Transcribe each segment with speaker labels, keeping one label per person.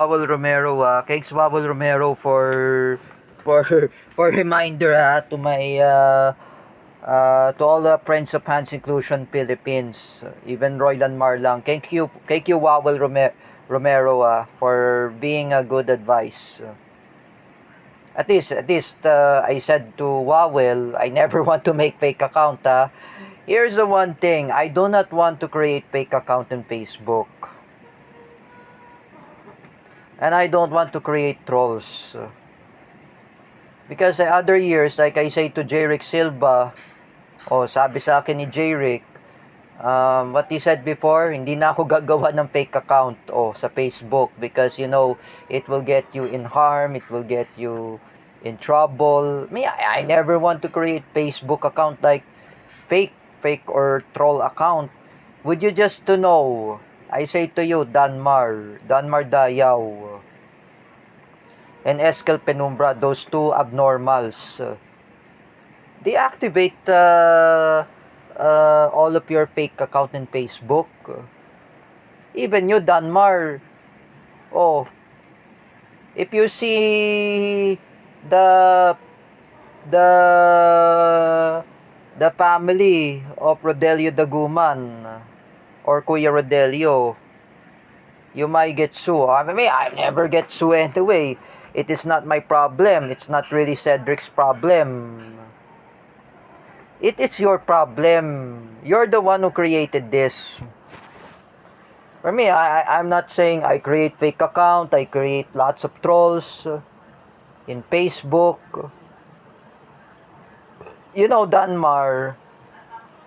Speaker 1: Wawel Romero, thanks Wawel Romero for for reminder to my to all the friends of Hans Inclusion Philippines, even Roylan Marlang. Thank you Wawel Romero for being a good advice. At least I said to Wawel, I never want to make fake account. Here's the one thing, I do not want to create fake account in Facebook. And I don't want to create trolls. Because other years, like I say to Jerick Silva, sabi sa akin ni Jerick, what he said before, hindi na ako gagawa ng fake account sa Facebook because it will get you in harm, it will get you in trouble. I never want to create Facebook account like fake or troll account. Would you just to know, I say to you, Danmar Dayaw, and Eskel Penumbra, those two abnormals, deactivate all of your fake account in Facebook. Even you, Danmar, if you see the the the family of Rodelio Daguman or Kuya Rodelio, you might get sued. I never get sued anyway. It is not my problem. It's not really Cedric's problem. It is your problem. You're the one who created this. For me, I'm not saying I create fake account. I create lots of trolls in Facebook. Danmar,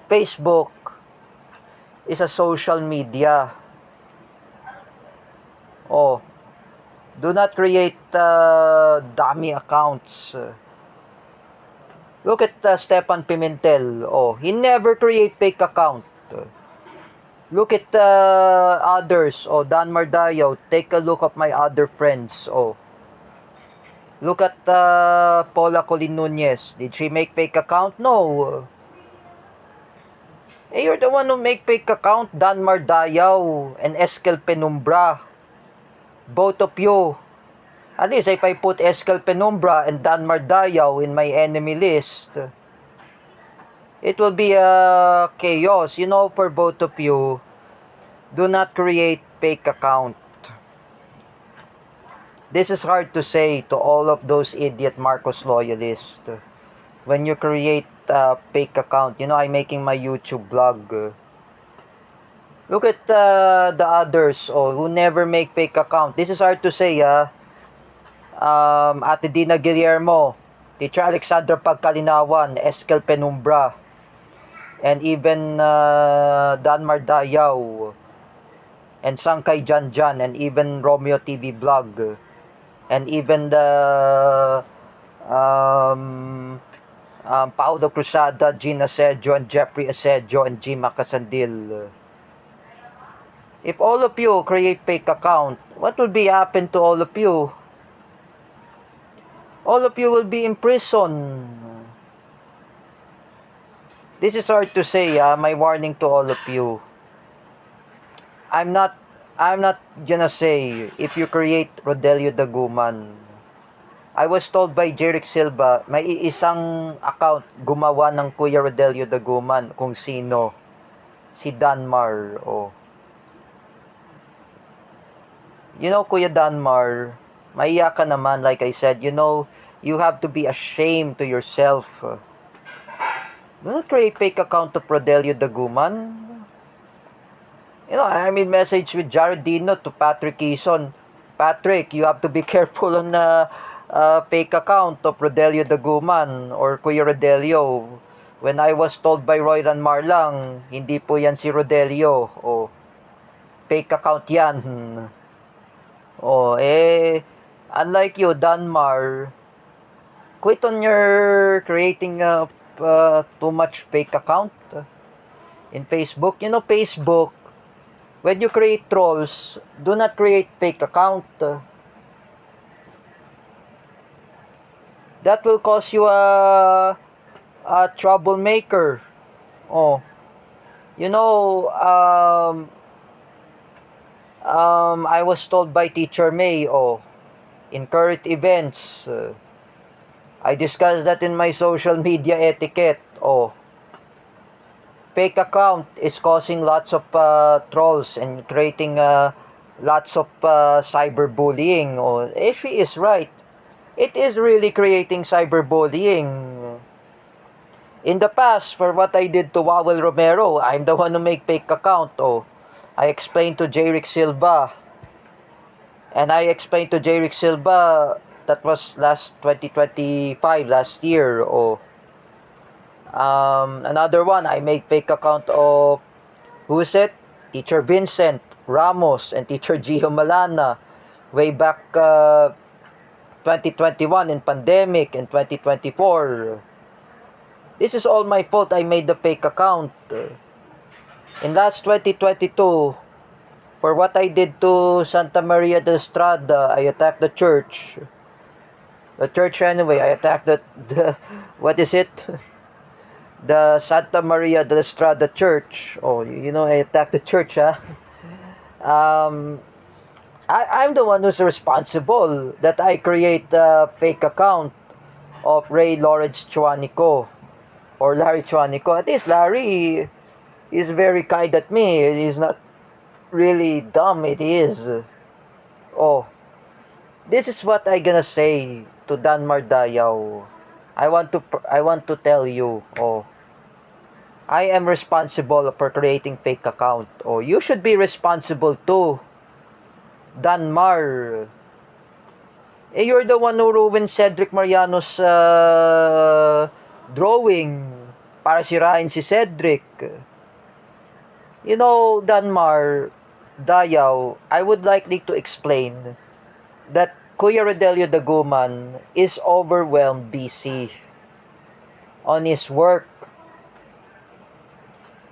Speaker 1: Facebook is a social media. Do not create dummy accounts. Look at Stefan Pimentel. He never create fake account. Look at others. Danmar Dayaw. Take a look of my other friends. Look at Paula Colin Nunez. Did she make fake account? No. You're the one who make fake account. Danmar Dayaw and Eskel Penumbra. Both of you. At least if I put Eskel Penumbra and Danmar Dayaw in my enemy list, it will be a chaos. For both of you, do not create fake account. This is hard to say to all of those idiot Marcos loyalists. When you create a fake account, I'm making my YouTube blog. Look at the others who never make fake account. This is hard to say, Ate Dina Guillermo, Teacher Alexandra Pagkalinawan, Eskel Penumbra, and even Danmar Dayaw, and Sangkay Janjan, and even Romeo TV Vlog, and even the Paulo Cruzada, Gina Asedio, and Jeffrey Asedio, and Jima Casandil. If all of you create fake account, what will be happen to all of you? All of you will be in prison. This is hard to say, my warning to all of you. I'm not gonna say if you create Rodelio Daguman. I was told by Jerick Silva, may isang account gumawa ng Kuya Rodelio Daguman kung sino. Si Danmar. Kuya Danmar, maiyak ka naman, like I said, you have to be ashamed to yourself. Do not create fake account of Rodelio Daguman. I made message with Jared Dino to Patrick Quezon. Patrick, you have to be careful on fake account of Rodelio Daguman or Kuya Rodelio. When I was told by Roylan Marlang, hindi po yan si Rodelio. Fake account yan. Unlike you, Danmar, quit on your creating too much fake account in Facebook. Facebook, when you create trolls, do not create fake account. That will cause you a troublemaker. I was told by Teacher May, in current events, I discussed that in my social media etiquette, fake account is causing lots of trolls and creating lots of cyberbullying. She is right. It is really creating cyberbullying. In the past, for what I did to Wawel Romero, I'm the one who make fake account. I explained to Jerick Silva. And I explained to Jerick Silva, that was last 2025, last year. Another one, I make fake account of, who is it? Teacher Vincent Ramos and Teacher Gio Malana. Way back 2021 in pandemic and 2024. This is all my fault. I made the fake account. In last 2022, for what I did to Santa Maria de Estrada, I attacked the church. The church anyway, I attacked the what is it? The Santa Maria de Estrada church. I attacked the church, I'm the one who's responsible that I create a fake account of Ray Lawrence Chuanico or Larry Chuanico. At least Larry is very kind at me. He's not really dumb. It is. This is what I gonna say to Danmar Dayaw. I want to tell you. I am responsible for creating fake account. You should be responsible too. Danmar. You're the one who ruined Cedric Mariano's drawing para sirain si Cedric. Danmar Dayaw, I would like to explain that Kuya Rodelio Daguman is overwhelmed busy on his work.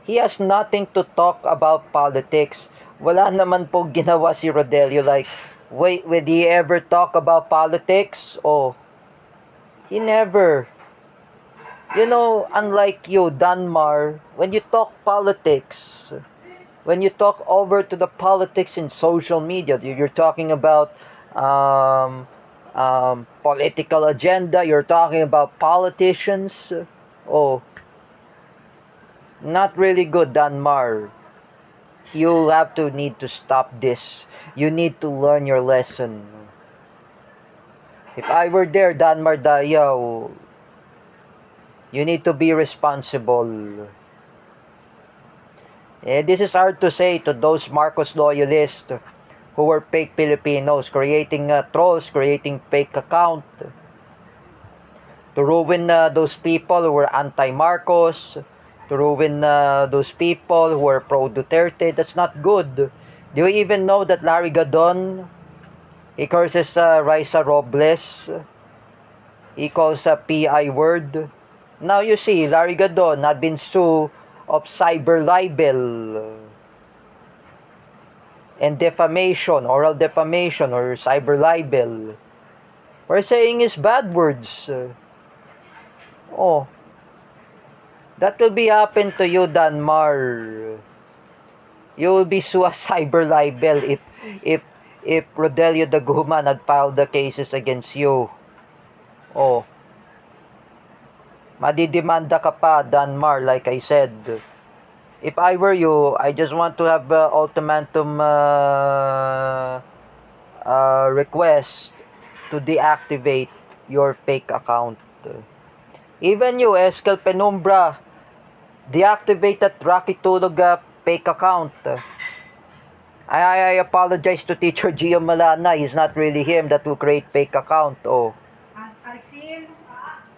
Speaker 1: He has nothing to talk about politics. Wala naman po ginawa si Rodelio like, wait, would he ever talk about politics? He never. Unlike you, Danmar, when you talk politics, when you talk over to the politics in social media, you're talking about political agenda, you're talking about politicians. Not really good, Danmar. You need to stop this. You need to learn your lesson. If I were there, Danmar Dayaw, you need to be responsible. This is hard to say to those Marcos loyalists who were fake Filipinos, creating trolls, creating fake account, to ruin those people who were anti-Marcos, to ruin those people who were pro-Duterte. That's not good. Do you even know that Larry Gadon, he curses Raisa Robles? He calls a PI word. Now you see, Larry Gadon had been sued of cyber libel and defamation, oral defamation or cyber libel. We're saying is bad words. That will be happen to you, Danmar. You will be sued as cyber libel if Rodelio Daguman had filed the cases against you. Madidemanda ka pa, Danmar, like I said. If I were you, I just want to have ultimatum request to deactivate your fake account. Even you, Eskel Penumbra, deactivate that Rocky Tulog fake account. I apologize to Teacher Gio Malana. He's not really him that will create fake account.
Speaker 2: Alexin,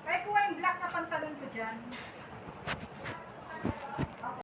Speaker 2: ay kuha yung black na pantalon ko dyan.